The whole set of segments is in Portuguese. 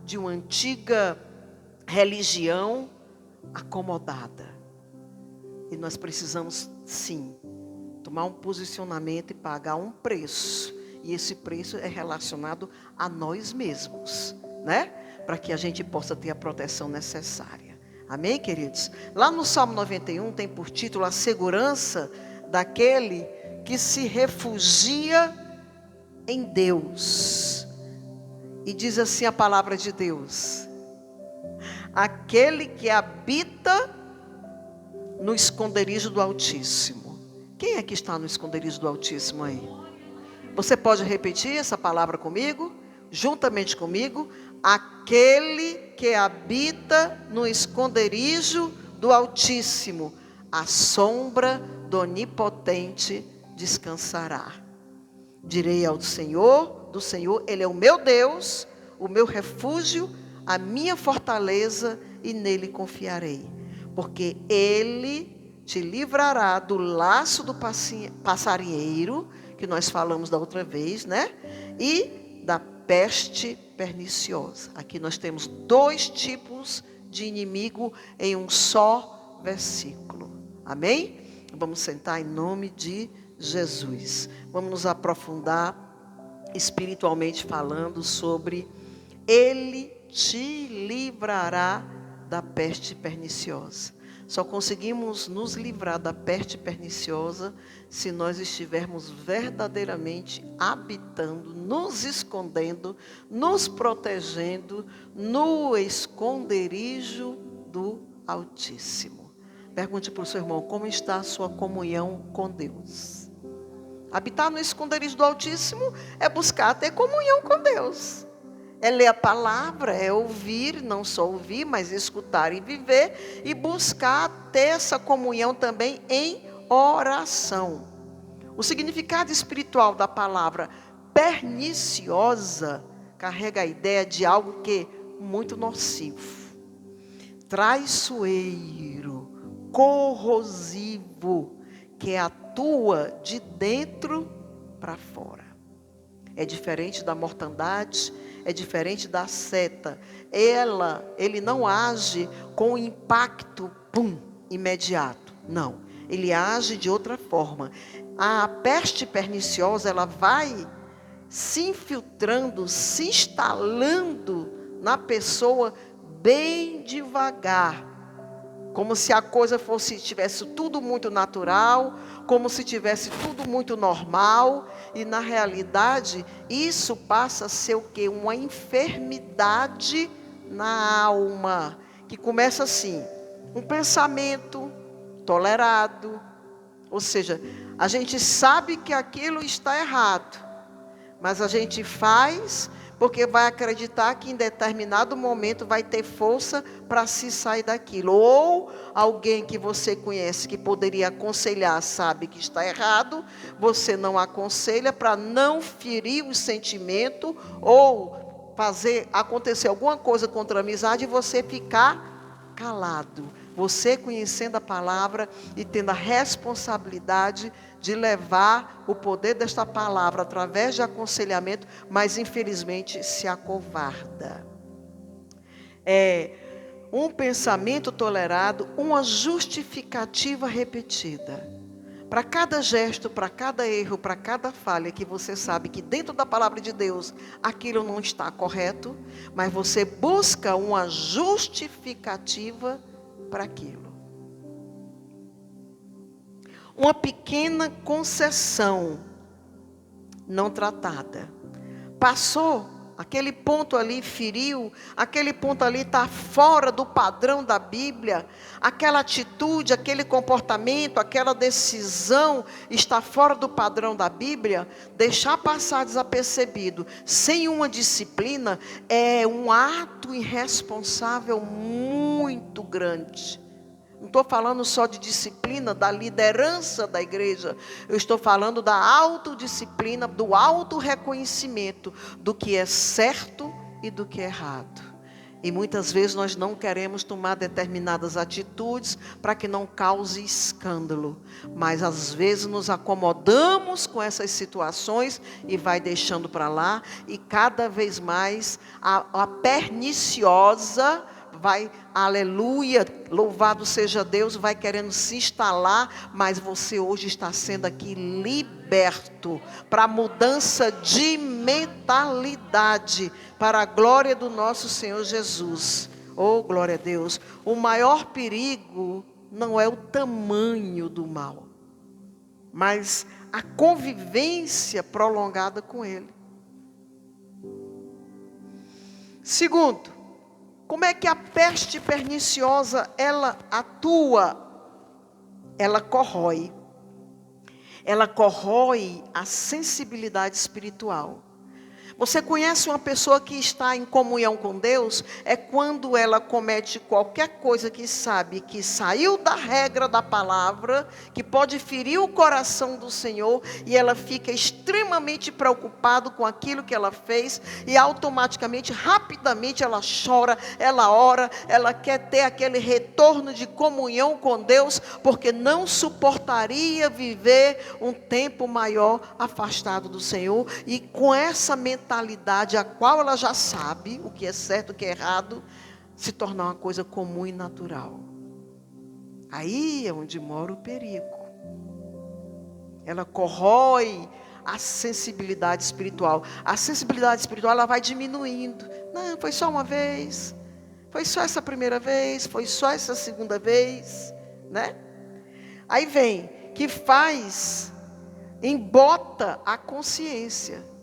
de uma antiga religião acomodada. E nós precisamos, sim, tomar um posicionamento e pagar um preço. E esse preço é relacionado a nós mesmos, né? Para que a gente possa ter a proteção necessária. Amém, queridos? Lá no Salmo 91 tem por título a segurança daquele que se refugia em Deus. E diz assim a palavra de Deus: aquele que habita no esconderijo do Altíssimo. Quem é que está no esconderijo do Altíssimo aí? Você pode repetir essa palavra comigo? Juntamente comigo. Aquele que habita no esconderijo do Altíssimo, à sombra do Onipotente descansará. Direi ao Senhor, do Senhor, Ele é o meu Deus, o meu refúgio, a minha fortaleza, e nele confiarei. Porque Ele te livrará do laço do passarinheiro, que nós falamos da outra vez, né? E da peste perniciosa. Aqui nós temos 2 tipos de inimigo em um só versículo. Amém? Vamos sentar em nome de Jesus. Vamos nos aprofundar espiritualmente falando sobre Ele te livrará da peste perniciosa. Só conseguimos nos livrar da peste perniciosa se nós estivermos verdadeiramente habitando, nos escondendo, nos protegendo no esconderijo do Altíssimo. Pergunte para o seu irmão, como está a sua comunhão com Deus? Habitar no esconderijo do Altíssimo é buscar ter comunhão com Deus. É ler a palavra, é ouvir, não só ouvir, mas escutar e viver, e buscar ter essa comunhão também em oração. O significado espiritual da palavra perniciosa carrega a ideia de algo que é muito nocivo, traiçoeiro, corrosivo, que atua de dentro para fora. É diferente da mortandade, é diferente da seta. Ele não age com impacto, imediato. Não, ele age de outra forma. A peste perniciosa, ela vai se infiltrando, se instalando na pessoa bem devagar. Como se a coisa tivesse tudo muito natural, como se tivesse tudo muito normal, e na realidade isso passa a ser o quê? Uma enfermidade na alma, que começa assim, um pensamento tolerado, ou seja, a gente sabe que aquilo está errado, mas a gente faz porque vai acreditar que em determinado momento vai ter força para se sair daquilo. Ou alguém que você conhece que poderia aconselhar, sabe que está errado, você não aconselha para não ferir o sentimento ou fazer acontecer alguma coisa contra a amizade e você ficar calado. Você conhecendo a palavra e tendo a responsabilidade de levar o poder desta palavra através de aconselhamento, mas infelizmente se acovarda. É um pensamento tolerado, uma justificativa repetida. Para cada gesto, para cada erro, para cada falha que você sabe que dentro da palavra de Deus aquilo não está correto, mas você busca uma justificativa para aquilo. Uma pequena concessão não tratada. Passou, aquele ponto ali feriu, aquele ponto ali está fora do padrão da Bíblia, aquela atitude, aquele comportamento, aquela decisão está fora do padrão da Bíblia, deixar passar desapercebido, sem uma disciplina, é um ato irresponsável muito grande. Não estou falando só de disciplina da liderança da igreja. Eu estou falando da autodisciplina, do autorreconhecimento do que é certo e do que é errado. E muitas vezes nós não queremos tomar determinadas atitudes para que não cause escândalo. Mas às vezes nos acomodamos com essas situações e vai deixando para lá. E cada vez mais a perniciosa vai, aleluia, louvado seja Deus, vai querendo se instalar. Mas você hoje está sendo aqui liberto para mudança de mentalidade, para a glória do nosso Senhor Jesus. Oh, glória a Deus. O maior perigo não é o tamanho do mal, mas a convivência prolongada com ele. Segundo, como é que a peste perniciosa, ela atua? Ela corrói. Ela corrói a sensibilidade espiritual. Você conhece uma pessoa que está em comunhão com Deus? É quando ela comete qualquer coisa que sabe que saiu da regra da palavra, que pode ferir o coração do Senhor, e ela fica extremamente preocupada com aquilo que ela fez, e automaticamente, rapidamente ela chora, ela ora, ela quer ter aquele retorno de comunhão com Deus, porque não suportaria viver um tempo maior afastado do Senhor, e com essa mentalidade a qual ela já sabe o que é certo, o que é errado, se tornar uma coisa comum e natural. Aí é onde mora o perigo. Ela corrói a sensibilidade espiritual. A sensibilidade espiritual, ela vai diminuindo. Não, foi só uma vez, foi só essa primeira vez, foi só essa segunda vez, né? Aí vem, que faz, embota a consciência.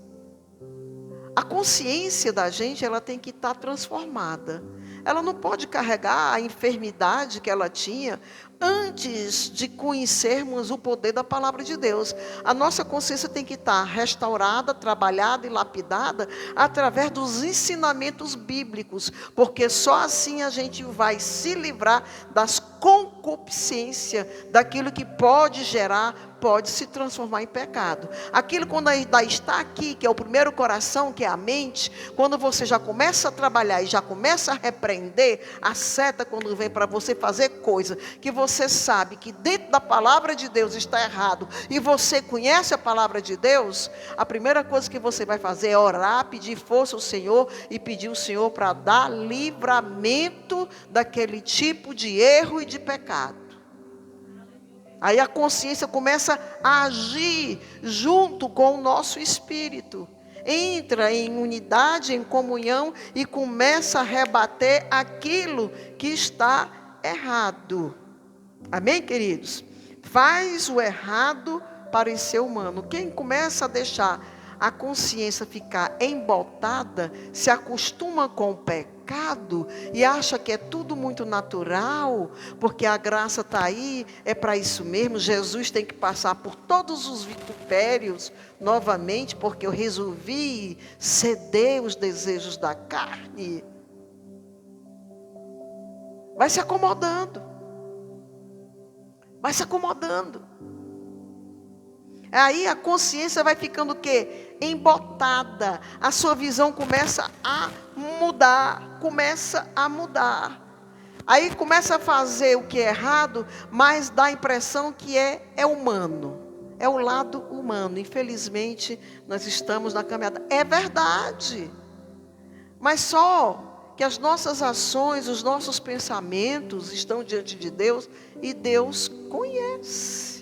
A consciência da gente, ela tem que estar transformada. Ela não pode carregar a enfermidade que ela tinha antes de conhecermos o poder da palavra de Deus. A nossa consciência tem que estar restaurada, trabalhada e lapidada através dos ensinamentos bíblicos, porque só assim a gente vai se livrar das concupiscências, daquilo que pode gerar, pode se transformar em pecado. Aquilo quando ainda está aqui, que é o primeiro coração, que é a mente, quando você já começa a trabalhar e já começa a repreender, a seta quando vem para você fazer coisa que você sabe que dentro da palavra de Deus está errado, e você conhece a palavra de Deus, a primeira coisa que você vai fazer é orar, pedir força ao Senhor e pedir ao Senhor para dar livramento daquele tipo de erro e de pecado. Aí a consciência começa a agir junto com o nosso espírito. Entra em unidade, em comunhão e começa a rebater aquilo que está errado. Amém, queridos? Faz o errado parecer humano. Quem começa a deixar a consciência ficar embotada, se acostuma com o pecado e acha que é tudo muito natural, porque a graça está aí, é para isso mesmo. Jesus tem que passar por todos os vitupérios novamente, porque eu resolvi ceder os desejos da carne. Vai se acomodando. Vai se acomodando. Aí a consciência vai ficando o quê? Embotada. A sua visão começa a mudar. Começa a mudar. Aí começa a fazer o que é errado, mas dá a impressão que é humano. É o lado humano. Infelizmente, nós estamos na caminhada. É verdade. Mas só que as nossas ações, os nossos pensamentos estão diante de Deus e Deus conhece.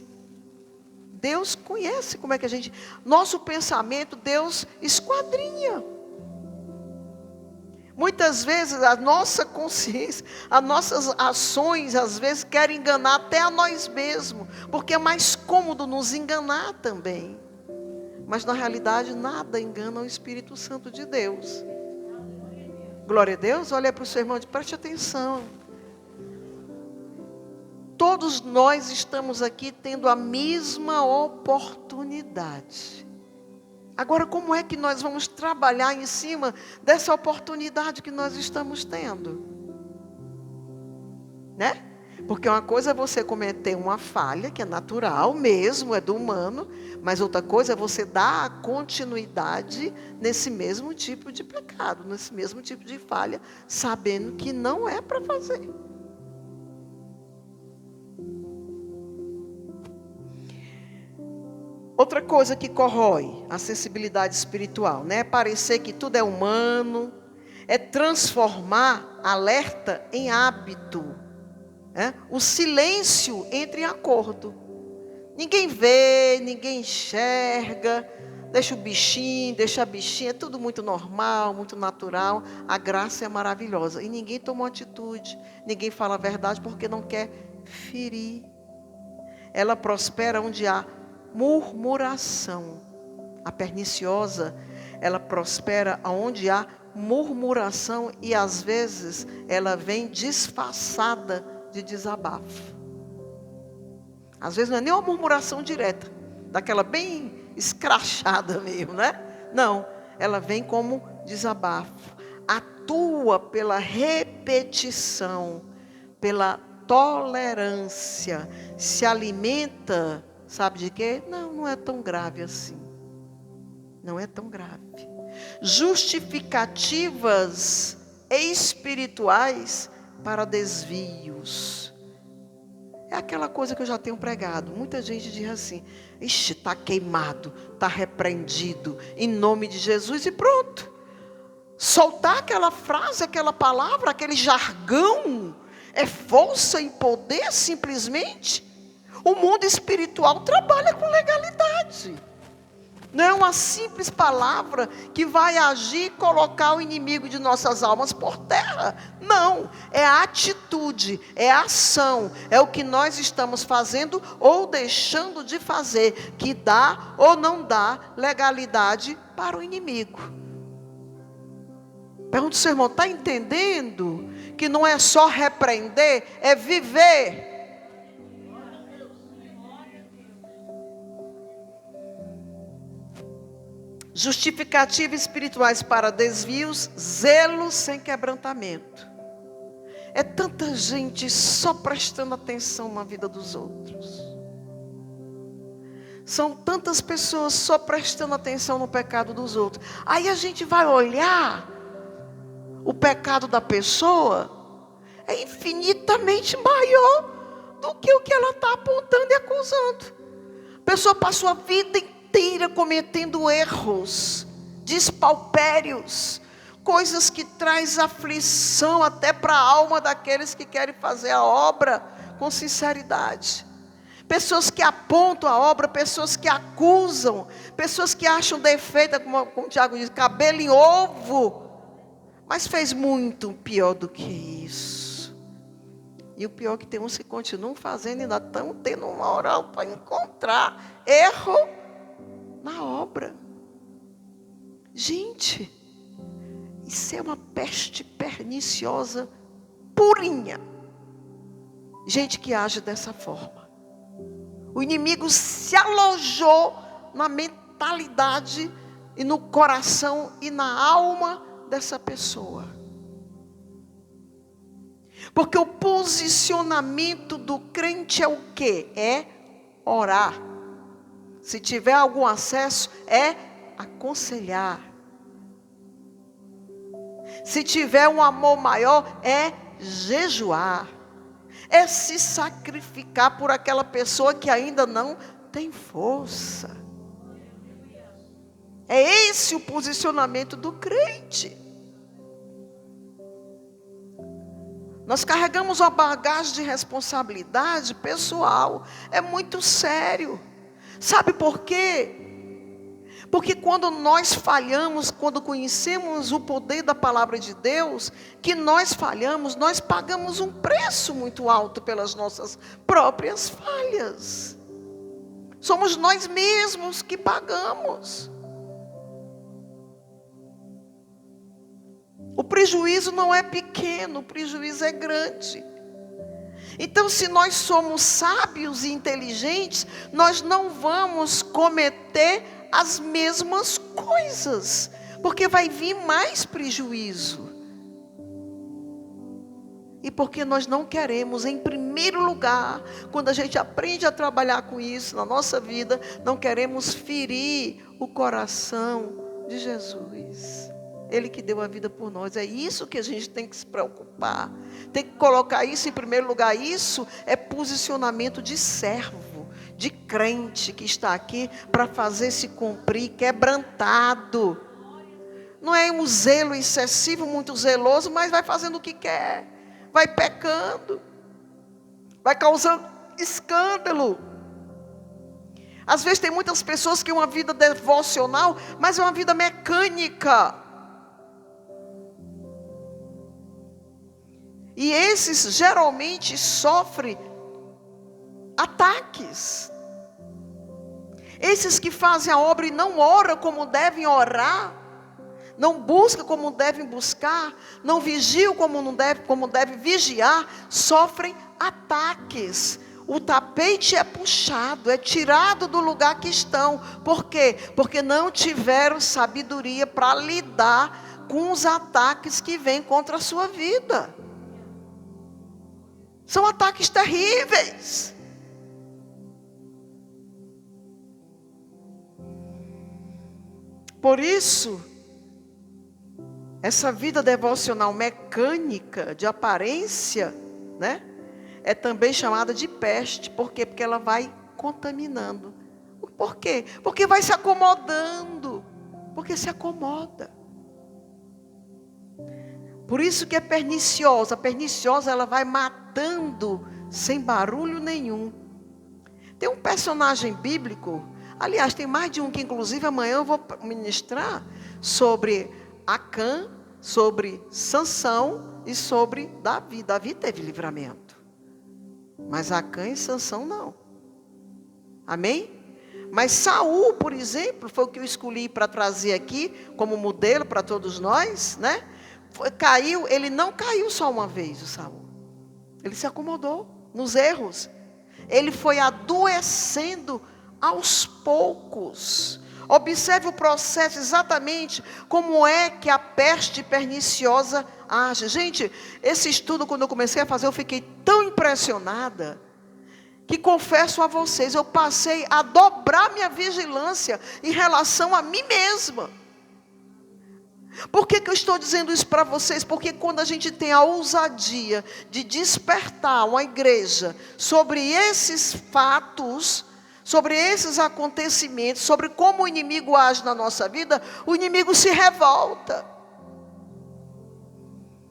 Deus conhece como é que a gente... Nosso pensamento, Deus esquadrinha. Muitas vezes a nossa consciência, as nossas ações, às vezes querem enganar até a nós mesmos, porque é mais cômodo nos enganar também. Mas na realidade nada engana o Espírito Santo de Deus. Glória a Deus. Olha para o seu irmão e preste atenção. Todos nós estamos aqui tendo a mesma oportunidade. Agora, como é que nós vamos trabalhar em cima dessa oportunidade que nós estamos tendo? Né? Porque uma coisa é você cometer uma falha, que é natural mesmo, é do humano, mas outra coisa é você dar continuidade nesse mesmo tipo de pecado, nesse mesmo tipo de falha, sabendo que não é para fazer. Outra coisa que corrói a sensibilidade espiritual, né? É parecer que tudo é humano, é transformar alerta em hábito. O silêncio entra em acordo. Ninguém vê, ninguém enxerga, deixa o bichinho, deixa a bichinha, é tudo muito normal, muito natural. A graça é maravilhosa. E ninguém toma atitude, ninguém fala a verdade porque não quer ferir. Ela prospera onde há murmuração. A perniciosa, ela prospera onde há murmuração e às vezes ela vem disfarçada de desabafo. Às vezes não é nem uma murmuração direta, daquela bem escrachada mesmo, né? Não, ela vem como desabafo. Atua pela repetição, pela tolerância, se alimenta, sabe de quê? Não é tão grave assim. Não é tão grave. Justificativas espirituais para desvios. É aquela coisa que eu já tenho pregado. Muita gente diz assim: ixi, está queimado, está repreendido, em nome de Jesus, e pronto. Soltar aquela frase, aquela palavra, aquele jargão, é força e poder simplesmente. O mundo espiritual trabalha com legalidade. Não é uma simples palavra que vai agir e colocar o inimigo de nossas almas por terra. Não, é a atitude, é a ação, é o que nós estamos fazendo ou deixando de fazer, que dá ou não dá legalidade para o inimigo. Pergunta ao seu irmão, está entendendo que não é só repreender, é viver? Justificativas espirituais para desvios, zelo sem quebrantamento. É tanta gente só prestando atenção na vida dos outros. São tantas pessoas só prestando atenção no pecado dos outros. Aí a gente vai olhar o pecado da pessoa, é infinitamente maior do que o que ela está apontando e acusando. A pessoa passou a vida inteira cometendo erros, despaupérios, coisas que traz aflição até para a alma daqueles que querem fazer a obra com sinceridade. Pessoas que apontam a obra, pessoas que acusam, pessoas que acham defeito, como o Tiago diz, cabelo em ovo, mas fez muito pior do que isso. E o pior é que tem uns que continuam fazendo e ainda estão tendo uma moral para encontrar erro na obra. Gente, isso é uma peste perniciosa purinha. Gente que age dessa forma. O inimigo se alojou na mentalidade e no coração e na alma dessa pessoa. Porque o posicionamento do crente é o quê? É orar. Se tiver algum acesso, é aconselhar. Se tiver um amor maior, é jejuar. É se sacrificar por aquela pessoa que ainda não tem força. É esse o posicionamento do crente. Nós carregamos uma bagagem de responsabilidade pessoal. É muito sério. Sabe por quê? Porque quando nós falhamos, quando conhecemos o poder da palavra de Deus, que nós falhamos, nós pagamos um preço muito alto pelas nossas próprias falhas. Somos nós mesmos que pagamos. O prejuízo não é pequeno, o prejuízo é grande. Então, se nós somos sábios e inteligentes, nós não vamos cometer as mesmas coisas, porque vai vir mais prejuízo. E porque nós não queremos, em primeiro lugar, quando a gente aprende a trabalhar com isso na nossa vida, não queremos ferir o coração de Jesus. Ele que deu a vida por nós. É isso que a gente tem que se preocupar. Tem que colocar isso em primeiro lugar. Isso é posicionamento de servo, de crente que está aqui para fazer se cumprir, quebrantado. Não é um zelo excessivo, muito zeloso, mas vai fazendo o que quer. Vai pecando. Vai causando escândalo. Às vezes tem muitas pessoas que têm uma vida devocional, mas é uma vida mecânica. E esses geralmente sofrem ataques. Esses que fazem a obra e não oram como devem orar, não buscam como devem buscar, não vigiam como devem vigiar, sofrem ataques. O tapete é puxado, é tirado do lugar que estão. Por quê? Porque não tiveram sabedoria para lidar com os ataques que vêm contra a sua vida. São ataques terríveis. Por isso, essa vida devocional mecânica, de aparência, né? É também chamada de peste. Por quê? Porque ela vai contaminando. Por quê? Porque vai se acomodando. Porque se acomoda. Por isso que é perniciosa. A perniciosa, ela vai matando sem barulho nenhum. Tem um personagem bíblico, aliás, tem mais de um que inclusive amanhã eu vou ministrar sobre Acã, sobre Sansão e sobre Davi. Davi teve livramento, mas Acã e Sansão não. Amém? Mas Saul, por exemplo, foi o que eu escolhi para trazer aqui como modelo para todos nós, né? Caiu, ele não caiu só uma vez, o Saul. Ele se acomodou nos erros. Ele foi adoecendo aos poucos. Observe o processo exatamente como é que a peste perniciosa age. Gente, esse estudo, quando eu comecei a fazer, eu fiquei tão impressionada, que confesso a vocês, eu passei a dobrar minha vigilância em relação a mim mesma. Por que eu estou dizendo isso para vocês? Porque quando a gente tem a ousadia de despertar uma igreja sobre esses fatos, sobre esses acontecimentos, sobre como o inimigo age na nossa vida, o inimigo se revolta.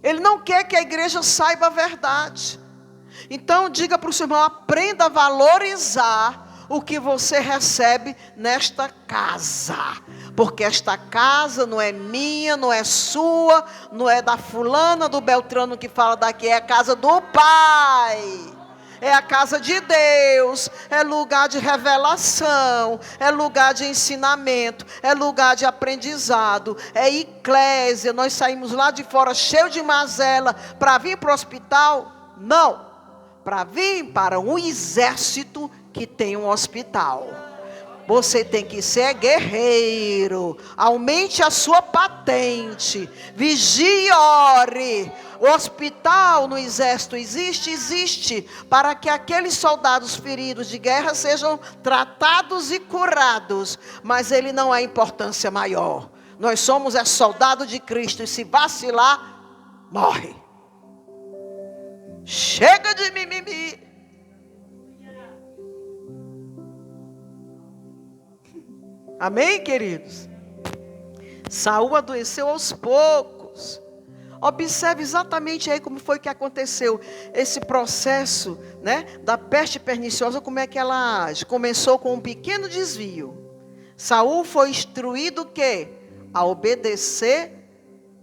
Ele não quer que a igreja saiba a verdade. Então diga para o seu irmão, aprenda a valorizar o que você recebe nesta casa. Porque esta casa não é minha, não é sua, não é da fulana, do Beltrano que fala daqui, é a casa do Pai. É a casa de Deus, é lugar de revelação, é lugar de ensinamento, é lugar de aprendizado, é eclésia. Nós saímos lá de fora cheio de mazela para vir para o hospital? Não, para vir para um exército que tem um hospital. Você tem que ser guerreiro. Aumente a sua patente. Vigie e ore. O hospital no exército existe para que aqueles soldados feridos de guerra sejam tratados e curados. Mas ele não é importância maior. Nós somos soldado de Cristo e se vacilar, morre. Chega de mimimi. Amém, queridos? Saul adoeceu aos poucos. Observe exatamente aí como foi que aconteceu esse processo, né, da peste perniciosa, como é que ela age. Começou com um pequeno desvio. Saul foi instruído o quê? A obedecer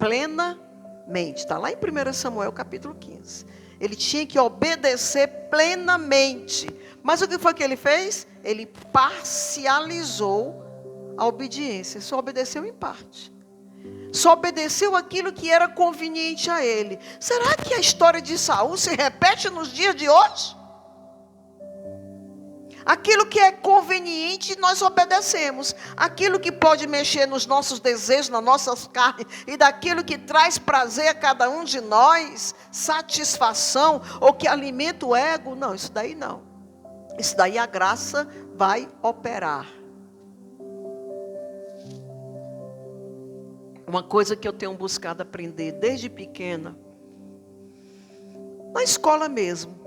plenamente. Está lá em 1 Samuel capítulo 15. Ele tinha que obedecer plenamente. Mas o que foi que ele fez? Ele parcializou a obediência, só obedeceu em parte. Só obedeceu aquilo que era conveniente a ele. Será que a história de Saul se repete nos dias de hoje? Aquilo que é conveniente, nós obedecemos. Aquilo que pode mexer nos nossos desejos, nas nossas carnes, e daquilo que traz prazer a cada um de nós, satisfação, ou que alimenta o ego, não, isso daí não. Isso daí a graça vai operar. Uma coisa que eu tenho buscado aprender desde pequena, na escola mesmo,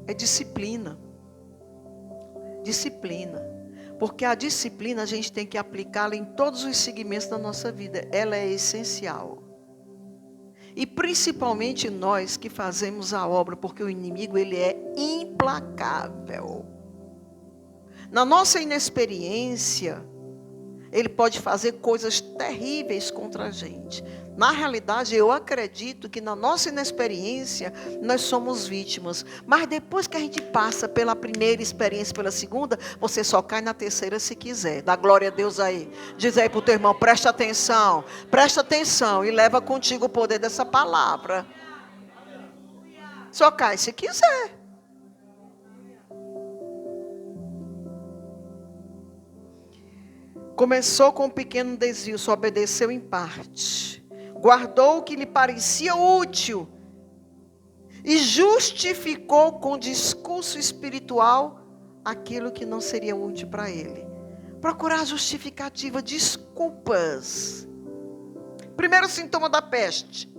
é disciplina. Disciplina. Porque a disciplina a gente tem que aplicá-la em todos os segmentos da nossa vida. Ela é essencial. E principalmente nós que fazemos a obra, porque o inimigo ele é implacável. Na nossa inexperiência, ele pode fazer coisas terríveis contra a gente. Na realidade, eu acredito que na nossa inexperiência, nós somos vítimas. Mas depois que a gente passa pela primeira experiência, pela segunda, você só cai na terceira se quiser. Dá glória a Deus aí. Diz aí para o teu irmão, presta atenção e leva contigo o poder dessa palavra. Só cai se quiser. Começou com um pequeno desvio, só obedeceu em parte. Guardou o que lhe parecia útil e justificou com discurso espiritual aquilo que não seria útil para ele. Procurar justificativa, desculpas. Primeiro sintoma da peste: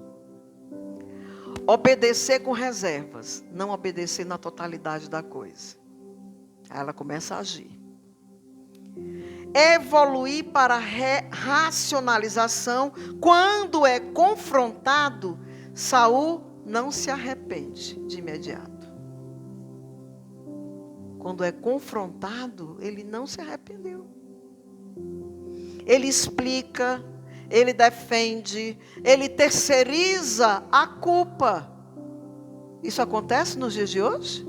obedecer com reservas, não obedecer na totalidade da coisa. Aí ela começa a agir. Evoluir para a racionalização. Quando é confrontado, Saul não se arrepende de imediato. Quando é confrontado, ele não se arrependeu. Ele explica, ele defende, ele terceiriza a culpa. Isso acontece nos dias de hoje?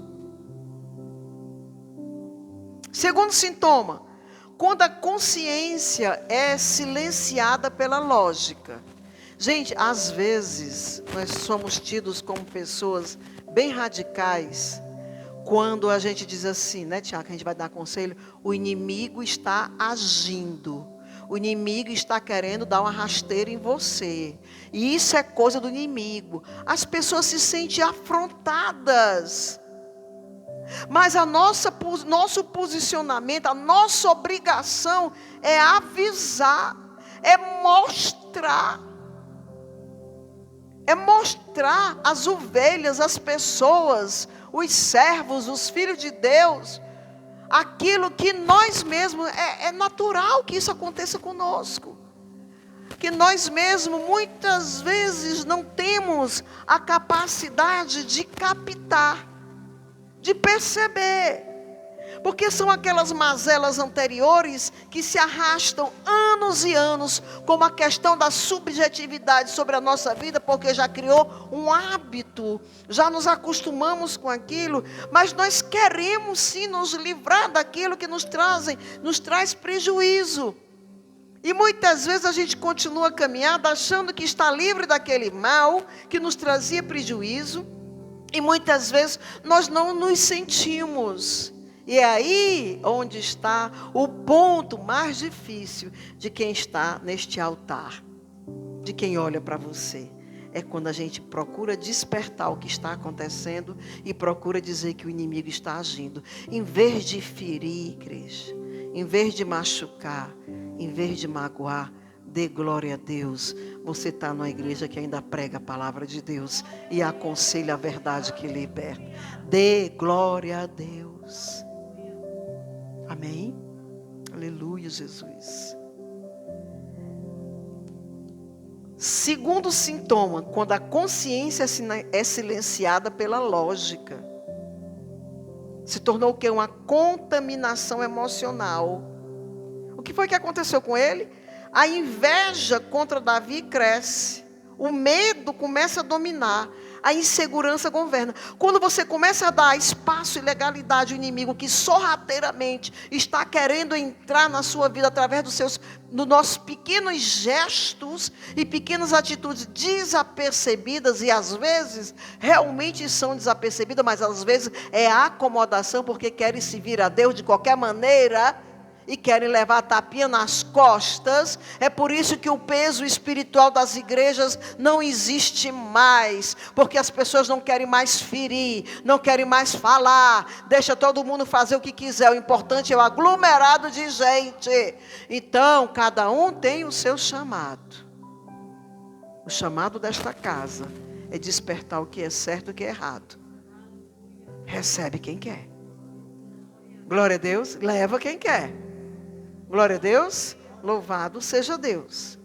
Segundo sintoma: quando a consciência é silenciada pela lógica. Gente, às vezes, nós somos tidos como pessoas bem radicais, quando a gente diz assim, né, Tiago, a gente vai dar conselho, o inimigo está agindo. O inimigo está querendo dar uma rasteira em você. E isso é coisa do inimigo. As pessoas se sentem afrontadas. Mas nosso posicionamento, a nossa obrigação é avisar, é mostrar as ovelhas, as pessoas, os servos, os filhos de Deus, aquilo que nós mesmos, é natural que isso aconteça conosco. Que nós mesmos, muitas vezes, não temos a capacidade de captar, de perceber, porque são aquelas mazelas anteriores que se arrastam anos e anos, como a questão da subjetividade sobre a nossa vida, porque já criou um hábito, já nos acostumamos com aquilo, mas nós queremos sim nos livrar daquilo que nos traz prejuízo. E muitas vezes a gente continua caminhando achando que está livre daquele mal que nos trazia prejuízo. E muitas vezes nós não nos sentimos. E é aí onde está o ponto mais difícil de quem está neste altar. De quem olha para você. É quando a gente procura despertar o que está acontecendo e procura dizer que o inimigo está agindo. Em vez de ferir, igreja, em vez de machucar, em vez de magoar, dê glória a Deus. Você está numa igreja que ainda prega a palavra de Deus e aconselha a verdade que liberta. Dê glória a Deus. Amém? Aleluia, Jesus. Segundo sintoma, quando a consciência é silenciada pela lógica. Se tornou o quê? Uma contaminação emocional. O que foi que aconteceu com ele? A inveja contra Davi cresce. O medo começa a dominar. a insegurança governa. Quando você começa a dar espaço e legalidade ao inimigo que sorrateiramente está querendo entrar na sua vida através dos nossos pequenos gestos e pequenas atitudes desapercebidas, e às vezes realmente são desapercebidas, mas às vezes é acomodação, porque querem se vir a Deus de qualquer maneira e querem levar a tapinha nas costas. É por isso que o peso espiritual das igrejas não existe mais, porque as pessoas não querem mais ferir, não querem mais falar, deixa todo mundo fazer o que quiser, o importante é o aglomerado de gente. Então, cada um tem o seu chamado. O chamado desta casa é despertar o que é certo e o que é errado. Recebe quem quer. Glória a Deus, leva quem quer. Glória a Deus, louvado seja Deus.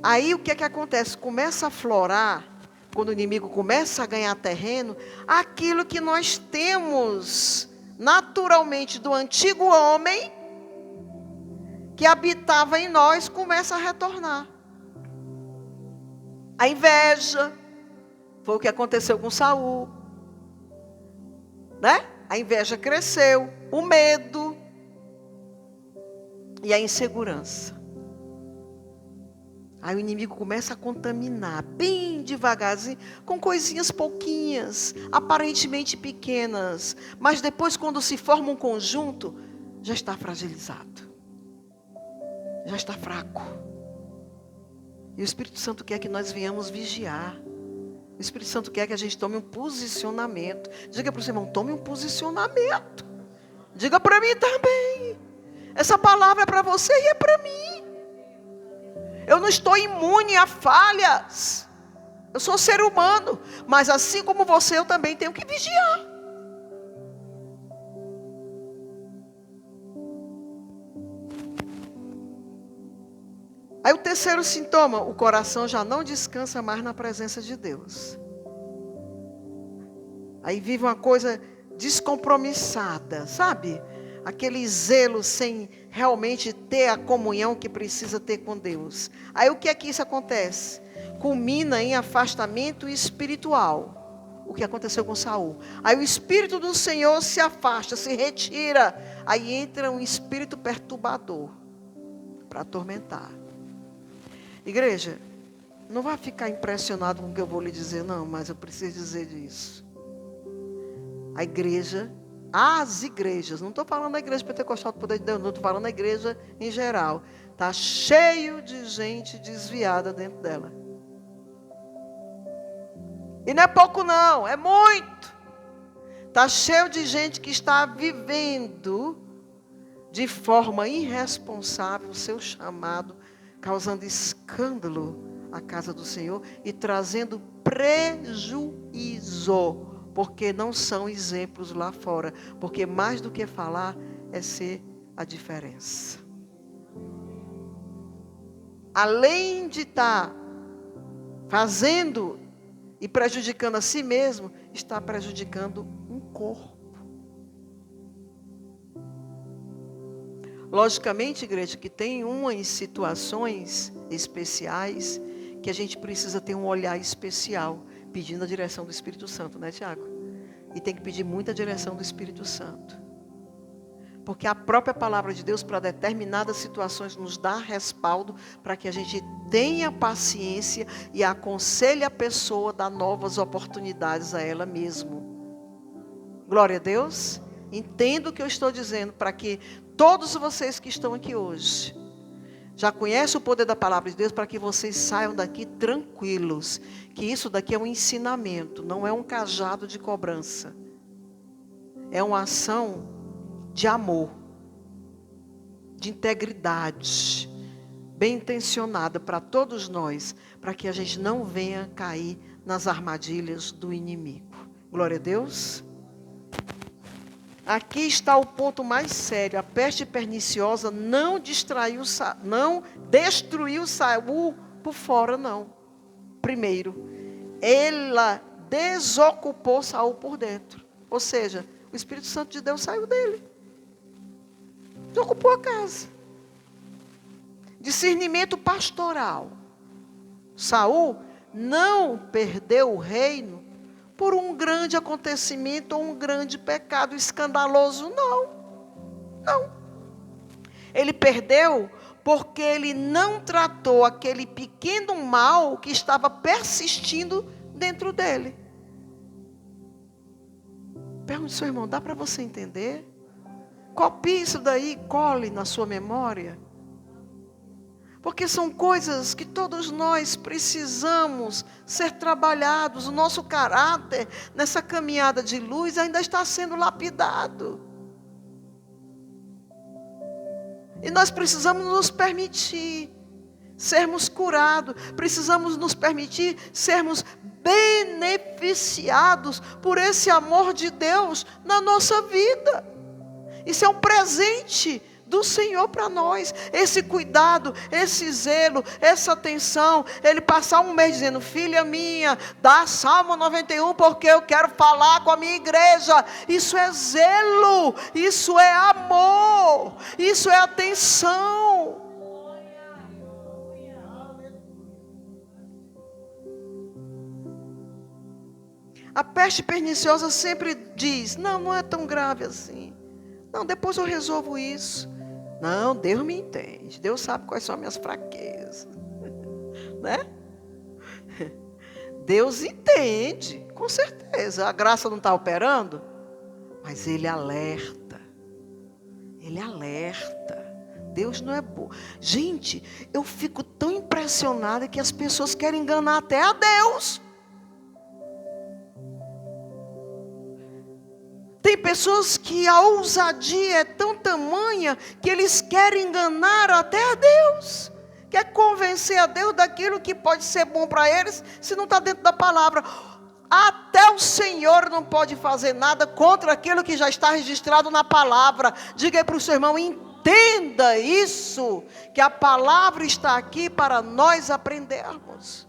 Aí o que é que acontece? Começa a florar, quando o inimigo começa a ganhar terreno, aquilo que nós temos naturalmente do antigo homem, que habitava em nós, começa a retornar. A inveja, foi o que aconteceu com Saul, né? A inveja cresceu, o medo e a insegurança. Aí o inimigo começa a contaminar, bem devagarzinho, com coisinhas pouquinhas, aparentemente pequenas, mas depois, quando se forma um conjunto, já está fragilizado, já está fraco. E o Espírito Santo quer que nós venhamos vigiar. O Espírito Santo quer que a gente tome um posicionamento. Diga para o seu irmão, tome um posicionamento. Diga para mim também. Essa palavra é para você e é para mim. Eu não estou imune a falhas. Eu sou ser humano. Mas assim como você, eu também tenho que vigiar. Aí o terceiro sintoma, o coração já não descansa mais na presença de Deus. Aí vive uma coisa descompromissada, sabe? Aquele zelo sem realmente ter a comunhão que precisa ter com Deus. Aí o que é que isso acontece? Culmina em afastamento espiritual. O que aconteceu com Saul. Aí o Espírito do Senhor se afasta, se retira. Aí entra um espírito perturbador para atormentar. Igreja, não vai ficar impressionado com o que eu vou lhe dizer, não, mas eu preciso dizer disso. A igreja, as igrejas, não estou falando da igreja pentecostal do poder de Deus, não estou falando da igreja em geral. Está cheio de gente desviada dentro dela. E não é pouco não, é muito. Está cheio de gente que está vivendo de forma irresponsável o seu chamado, causando escândalo à casa do Senhor e trazendo prejuízo, porque não são exemplos lá fora, porque mais do que falar é ser a diferença. Além de estar fazendo e prejudicando a si mesmo, está prejudicando um corpo. Logicamente, igreja, que tem umas situações especiais que a gente precisa ter um olhar especial, pedindo a direção do Espírito Santo, né, Tiago? E tem que pedir muita direção do Espírito Santo. Porque a própria palavra de Deus, para determinadas situações, nos dá respaldo para que a gente tenha paciência e aconselhe a pessoa a dar novas oportunidades a ela mesmo. Glória a Deus. Entenda o que eu estou dizendo, para que todos vocês que estão aqui hoje já conhecem o poder da palavra de Deus, para que vocês saiam daqui tranquilos, que isso daqui é um ensinamento, não é um cajado de cobrança. É uma ação de amor, de integridade, bem intencionada para todos nós, para que a gente não venha cair nas armadilhas do inimigo. Glória a Deus. Aqui está o ponto mais sério. A peste perniciosa não destruiu Saul por fora, não. Primeiro, ela desocupou Saul por dentro. Ou seja, o Espírito Santo de Deus saiu dele. Desocupou a casa. Discernimento pastoral. Saul não perdeu o reino por um grande acontecimento ou um grande pecado escandaloso, não. Não. Ele perdeu porque ele não tratou aquele pequeno mal que estava persistindo dentro dele. Pergunte ao seu irmão, dá para você entender? Copie isso daí, cole na sua memória. Porque são coisas que todos nós precisamos ser trabalhados. O nosso caráter nessa caminhada de luz ainda está sendo lapidado. E nós precisamos nos permitir sermos curados. Precisamos nos permitir sermos beneficiados por esse amor de Deus na nossa vida. Isso é um presente do Senhor para nós, esse cuidado, esse zelo, essa atenção. Ele passar um mês dizendo, filha minha, dá Salmo 91, porque eu quero falar com a minha igreja. Isso é zelo, isso é amor, isso é atenção. A peste perniciosa sempre diz, não é tão grave assim. Não, depois eu resolvo isso. Não, Deus me entende. Deus sabe quais são as minhas fraquezas. Né? Deus entende, com certeza. A graça não está operando, mas Ele alerta. Ele alerta. Deus não é bom. Gente, eu fico tão impressionada que as pessoas querem enganar até a Deus. Tem pessoas que a ousadia é tão tamanha que eles querem enganar até a Deus. Quer convencer a Deus daquilo que pode ser bom para eles, se não está dentro da palavra. Até o Senhor não pode fazer nada contra aquilo que já está registrado na palavra. Diga aí para o seu irmão, entenda isso, que a palavra está aqui para nós aprendermos.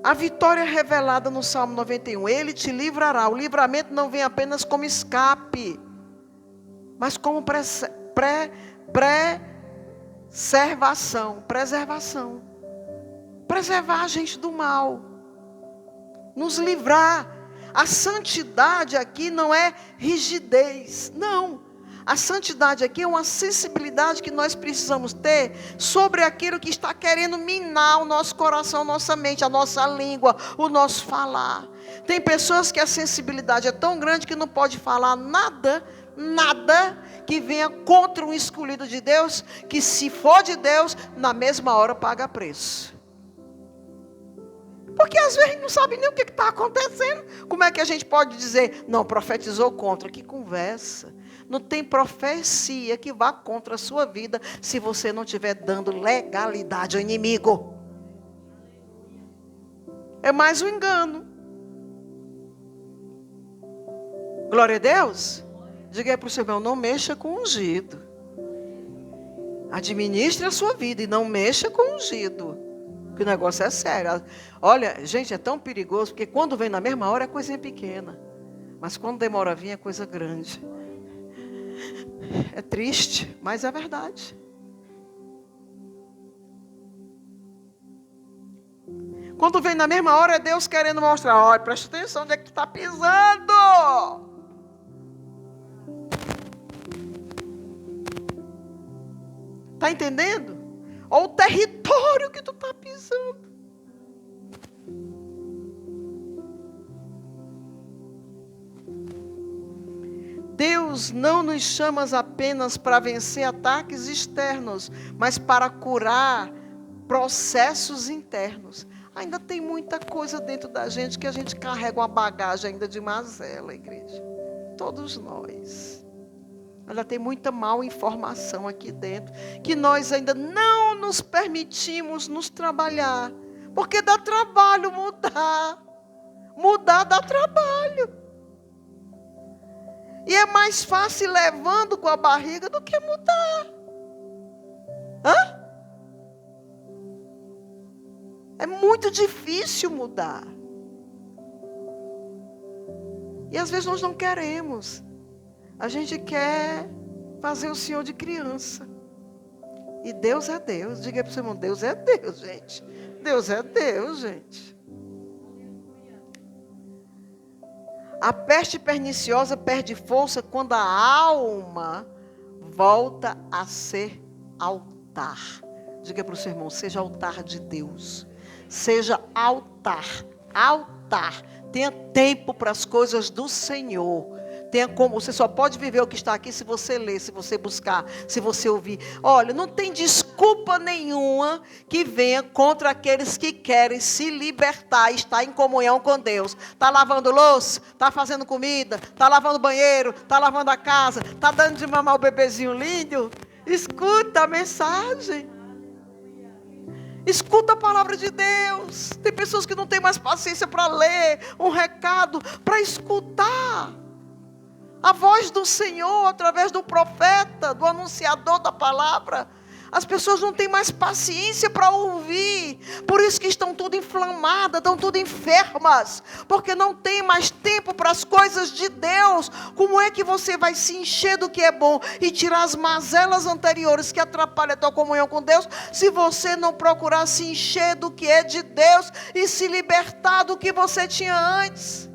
A vitória revelada no Salmo 91, Ele te livrará. O livramento não vem apenas como escape, mas como preservação. Preservar a gente do mal. Nos livrar. A santidade aqui não é rigidez, não. A santidade aqui é uma sensibilidade que nós precisamos ter sobre aquilo que está querendo minar o nosso coração, nossa mente, a nossa língua, o nosso falar. Tem pessoas que a sensibilidade é tão grande que não pode falar nada que venha contra um escolhido de Deus, que se for de Deus, na mesma hora paga preço. Porque às vezes não sabe nem o que está acontecendo. Como é que a gente pode dizer, não, profetizou contra? Que conversa. Não tem profecia que vá contra a sua vida se você não estiver dando legalidade ao inimigo. É mais um engano. Glória a Deus. Diga aí para o seu irmão, não mexa com o ungido. Administre a sua vida e não mexa com o ungido. Que o negócio é sério. Olha, gente, é tão perigoso, porque quando vem na mesma hora é coisinha pequena. Mas quando demora a vir é coisa grande. É triste, mas é verdade. Quando vem na mesma hora é Deus querendo mostrar, olha, presta atenção onde é que tu está pisando. Está entendendo? Olha o território que tu está pisando. Deus não nos chama apenas para vencer ataques externos, mas para curar processos internos. Ainda tem muita coisa dentro da gente que a gente carrega uma bagagem ainda de mazela, igreja. Todos nós. Ainda tem muita mal informação aqui dentro, que nós ainda não nos permitimos nos trabalhar. Porque dá trabalho mudar. Mudar dá trabalho. E é mais fácil levando com a barriga do que mudar. Hã? É muito difícil mudar. E às vezes nós não queremos. A gente quer fazer o Senhor de criança. E Deus é Deus. Diga para o seu irmão, Deus é Deus, gente. Deus é Deus, gente. A peste perniciosa perde força quando a alma volta a ser altar. Diga para o seu irmão, seja altar de Deus. Seja altar. Altar. Tenha tempo para as coisas do Senhor. Tenha como, você só pode viver o que está aqui se você ler, se você buscar, se você ouvir. Olha, não tem desculpa nenhuma que venha contra aqueles que querem se libertar e estar em comunhão com Deus. Está lavando louça, está fazendo comida, está lavando banheiro, está lavando a casa, está dando de mamar o bebezinho lindo. Escuta a mensagem. Escuta a palavra de Deus. Tem pessoas que não têm mais paciência para ler um recado, para escutar a voz do Senhor através do profeta, do anunciador da palavra. As pessoas não têm mais paciência para ouvir. Por isso que estão tudo inflamadas, estão tudo enfermas. Porque não tem mais tempo para as coisas de Deus. Como é que você vai se encher do que é bom e tirar as mazelas anteriores que atrapalham a tua comunhão com Deus, se você não procurar se encher do que é de Deus e se libertar do que você tinha antes?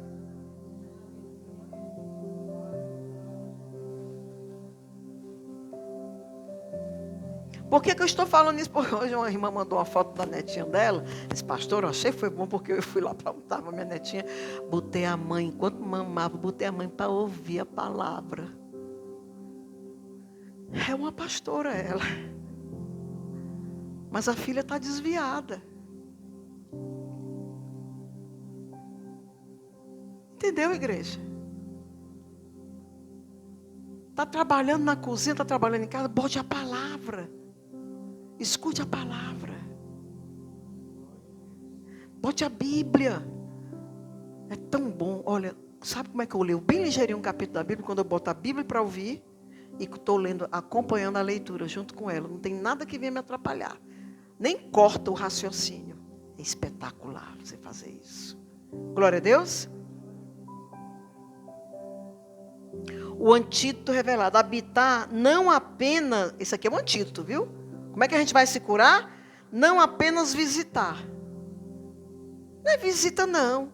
Por que eu estou falando isso? Porque hoje uma irmã mandou uma foto da netinha dela. Disse, pastor, eu achei que foi bom porque eu fui lá para onde estava minha netinha. Botei a mãe, enquanto mamava, botei a mãe para ouvir a palavra. É uma pastora ela. Mas a filha está desviada. Entendeu, igreja? Está trabalhando na cozinha, está trabalhando em casa, bote a palavra. Escute a palavra. Bote a Bíblia. É tão bom. Olha, sabe como é que eu leio bem ligeirinho um capítulo da Bíblia? Quando eu boto a Bíblia para ouvir e estou lendo, acompanhando a leitura junto com ela. Não tem nada que venha me atrapalhar. Nem corta o raciocínio. É espetacular você fazer isso. Glória a Deus. O antídoto revelado. Habitar não apenas... Esse aqui é um antídoto, viu? Como é que a gente vai se curar? Não apenas visitar. Não é visita, não.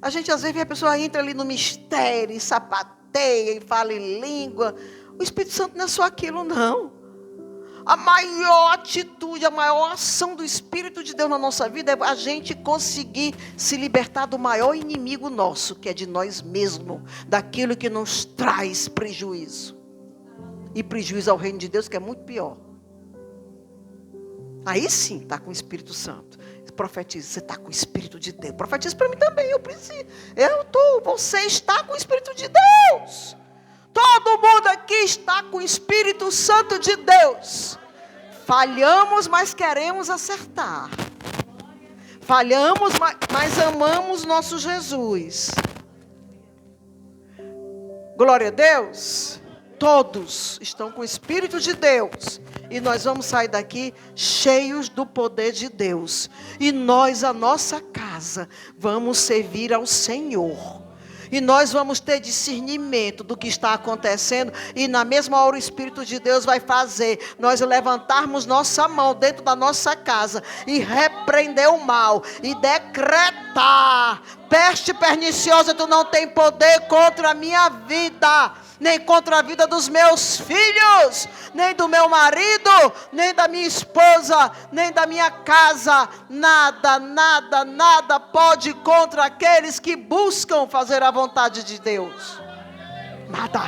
A gente, às vezes, vê a pessoa entra ali no mistério, e sapateia, e fala em língua. O Espírito Santo não é só aquilo, não. A maior atitude, a maior ação do Espírito de Deus na nossa vida é a gente conseguir se libertar do maior inimigo nosso, que é de nós mesmos, daquilo que nos traz prejuízo. E prejuízo ao reino de Deus, que é muito pior. Aí sim, está com o Espírito Santo. Profetiza, você está com o Espírito de Deus. Profetiza para mim também, eu preciso. Você está com o Espírito de Deus. Todo mundo aqui está com o Espírito Santo de Deus. Falhamos, mas queremos acertar. Falhamos, mas amamos nosso Jesus. Glória a Deus. Todos estão com o Espírito de Deus. E nós vamos sair daqui cheios do poder de Deus. E nós, a nossa casa, vamos servir ao Senhor. E nós vamos ter discernimento do que está acontecendo. E na mesma hora o Espírito de Deus vai fazer nós levantarmos nossa mão dentro da nossa casa. E repreender o mal. E decretar. Peste perniciosa, tu não tem poder contra a minha vida. Nem contra a vida dos meus filhos, nem do meu marido, nem da minha esposa, nem da minha casa. Nada, nada, nada pode contra aqueles que buscam fazer a vontade de Deus. Nada.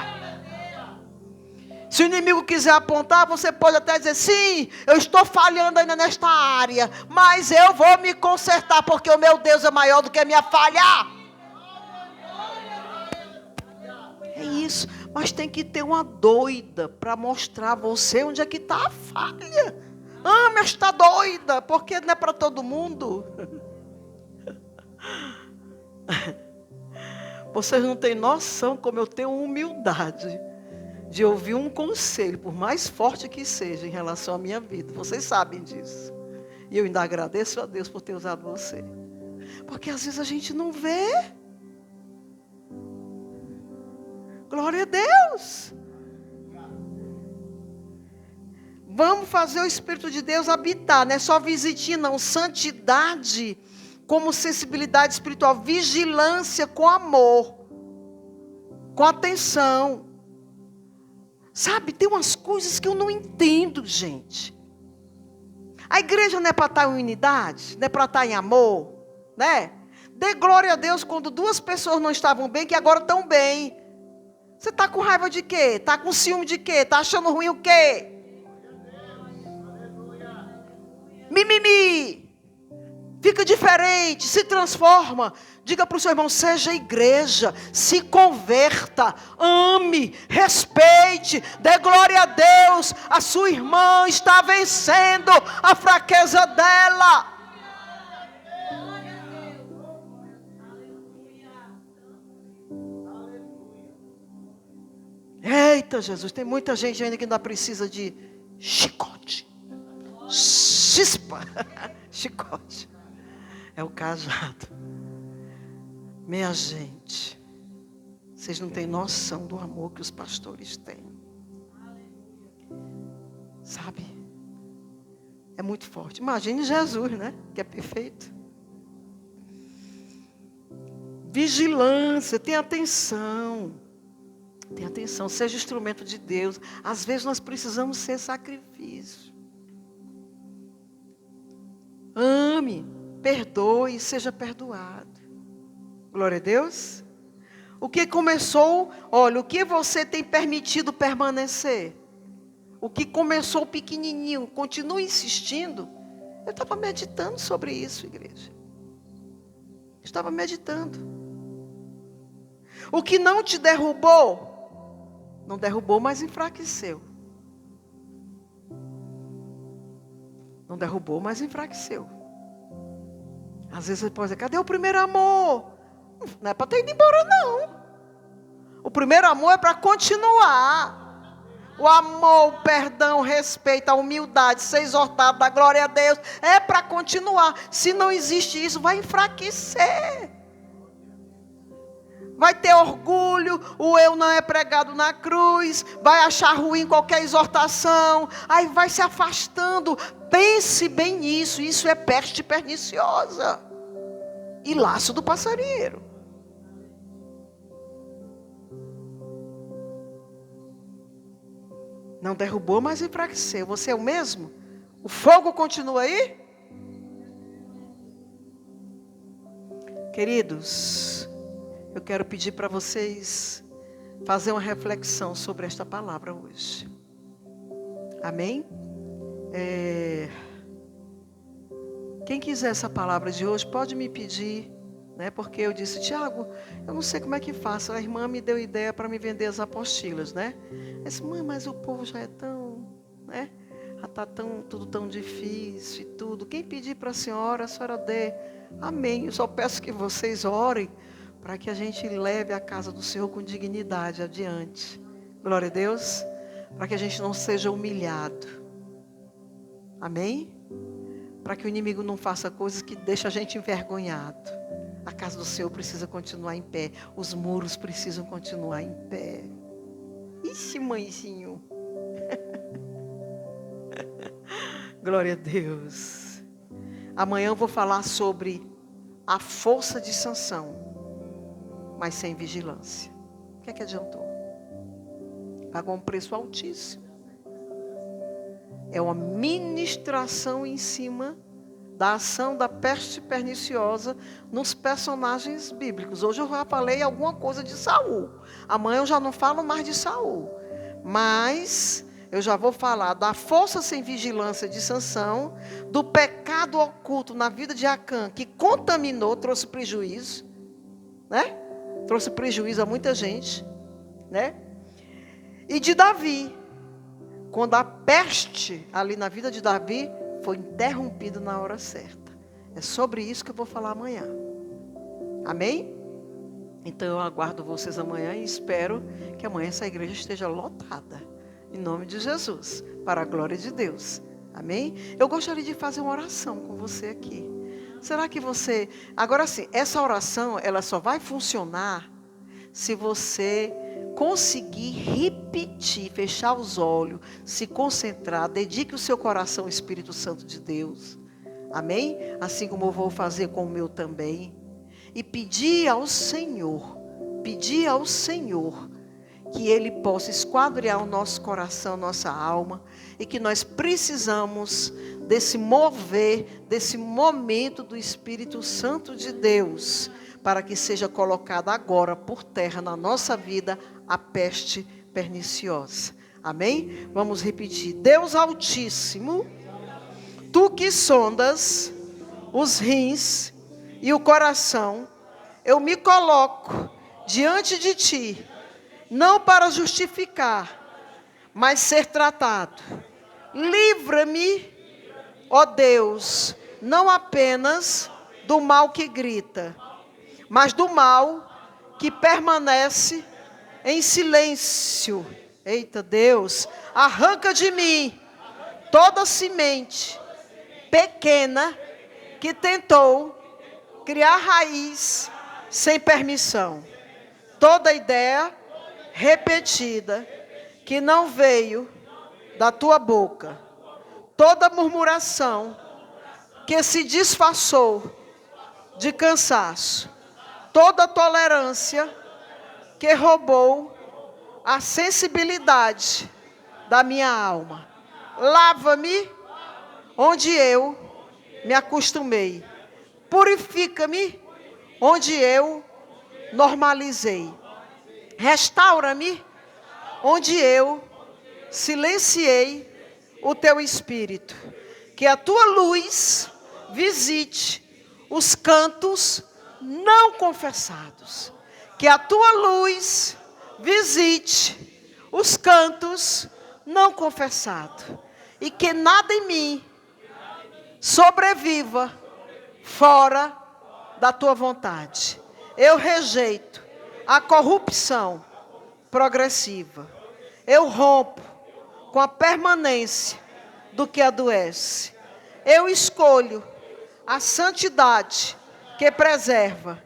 Se o inimigo quiser apontar, você pode até dizer, sim, eu estou falhando ainda nesta área, mas eu vou me consertar, porque o meu Deus é maior do que a minha falha. É isso, mas tem que ter uma doida para mostrar a você onde é que está a falha. Mas está doida, porque não é para todo mundo. Vocês não têm noção como eu tenho humildade de ouvir um conselho, por mais forte que seja, em relação à minha vida. Vocês sabem disso. E eu ainda agradeço a Deus por ter usado você. Porque às vezes a gente não vê. Glória a Deus. Vamos fazer o Espírito de Deus habitar. Não é só visitinha, não. Santidade como sensibilidade espiritual. Vigilância com amor. Com atenção. Sabe, tem umas coisas que eu não entendo, gente. A igreja não é para estar em unidade? Não é para estar em amor? Né? Dê glória a Deus quando duas pessoas não estavam bem, que agora estão bem. Você está com raiva de quê? Está com ciúme de quê? Está achando ruim o quê? Mimimi. Fica diferente, se transforma. Diga para o seu irmão, seja igreja, se converta, ame, respeite, dê glória a Deus. A sua irmã está vencendo a fraqueza dela. Eita Jesus, tem muita gente ainda que ainda precisa de chicote. Chispa. Chicote. É o cajado. Minha gente, vocês não têm noção do amor que os pastores têm. Sabe? É muito forte. Imagine Jesus, né? Que é perfeito. Vigilância, tenha atenção. Tenha atenção, seja instrumento de Deus. Às vezes nós precisamos ser sacrifício. Ame, perdoe, seja perdoado. Glória a Deus. O que começou, olha, o que você tem permitido permanecer? O que começou pequenininho, continua insistindo. Eu estava meditando sobre isso, igreja. Estava meditando. O que não te derrubou, não derrubou, mas enfraqueceu. Não derrubou, mas enfraqueceu. Às vezes você pode dizer, cadê o primeiro amor? Não é para ter ido embora, não. O primeiro amor é para continuar. O amor, o perdão, o respeito, a humildade, ser exortado, dar glória a Deus, é para continuar. Se não existe isso, vai enfraquecer. Vai ter orgulho, o eu não é pregado na cruz, vai achar ruim qualquer exortação, aí vai se afastando. Pense bem nisso, isso é peste perniciosa e laço do passarinheiro. Não derrubou, mas enfraqueceu. Você é o mesmo? O fogo continua aí? Queridos, eu quero pedir para vocês fazer uma reflexão sobre esta palavra hoje. Amém? Quem quiser essa palavra de hoje pode me pedir, né? Porque eu disse, Tiago, eu não sei como é que faço. A irmã me deu ideia para me vender as apostilas, né? Eu disse, mãe, mas o povo já é tão, né? Já está tudo tão difícil e tudo. Quem pedir para a senhora dê. Amém. Eu só peço que vocês orem para que a gente leve a casa do Senhor com dignidade adiante. Glória a Deus. Para que a gente não seja humilhado. Amém? Para que o inimigo não faça coisas que deixem a gente envergonhado. A casa do Senhor precisa continuar em pé. Os muros precisam continuar em pé. Ixi, mãezinho. Glória a Deus. Amanhã eu vou falar sobre a força de Sansão, mas sem vigilância. O que é que adiantou? Pagou um preço altíssimo. É uma ministração em cima da ação da peste perniciosa nos personagens bíblicos. Hoje eu já falei alguma coisa de Saul. Amanhã eu já não falo mais de Saul. Mas eu já vou falar da força sem vigilância de Sansão, do pecado oculto na vida de Acã, que contaminou, trouxe prejuízo, né? Trouxe prejuízo a muita gente, né? E de Davi, quando a peste ali na vida de Davi foi interrompida na hora certa. É sobre isso que eu vou falar amanhã. Amém? Então eu aguardo vocês amanhã e espero que amanhã essa igreja esteja lotada. Em nome de Jesus, para a glória de Deus. Amém? Eu gostaria de fazer uma oração com você aqui. Será que você... Agora sim, essa oração, ela só vai funcionar se você conseguir repetir, fechar os olhos, se concentrar, dedique o seu coração ao Espírito Santo de Deus. Amém? Assim como eu vou fazer com o meu também. E pedir ao Senhor que Ele possa esquadrear o nosso coração, nossa alma, e que nós precisamos desse mover, desse momento do Espírito Santo de Deus, para que seja colocada agora por terra na nossa vida a peste perniciosa. Amém? Vamos repetir. Deus Altíssimo, Tu que sondas os rins e o coração, eu me coloco diante de Ti, não para justificar, mas ser tratado. Livra-me, ó Deus, não apenas do mal que grita, mas do mal que permanece em silêncio. Eita Deus, arranca de mim toda semente pequena que tentou criar raiz sem permissão. Toda ideia repetida que não veio da tua boca. Toda murmuração que se disfarçou de cansaço. Toda tolerância que roubou a sensibilidade da minha alma. Lava-me onde eu me acostumei. Purifica-me onde eu normalizei. Restaura-me onde eu silenciei o teu espírito. Que a tua luz visite os cantos não confessados. Que a tua luz visite os cantos não confessados. E que nada em mim sobreviva fora da tua vontade. Eu rejeito a corrupção progressiva. Eu rompo com a permanência do que adoece. Eu escolho a santidade que preserva,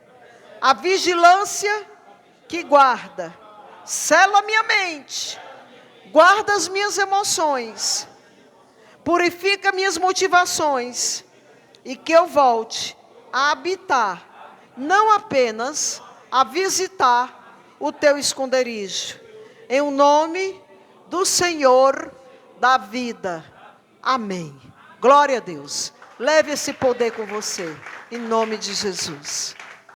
a vigilância que guarda. Sela minha mente, guarda as minhas emoções, purifica minhas motivações e que eu volte a habitar, não apenas a visitar o teu esconderijo. Em o nome do Senhor da vida. Amém. Glória a Deus. Leve esse poder com você, em nome de Jesus.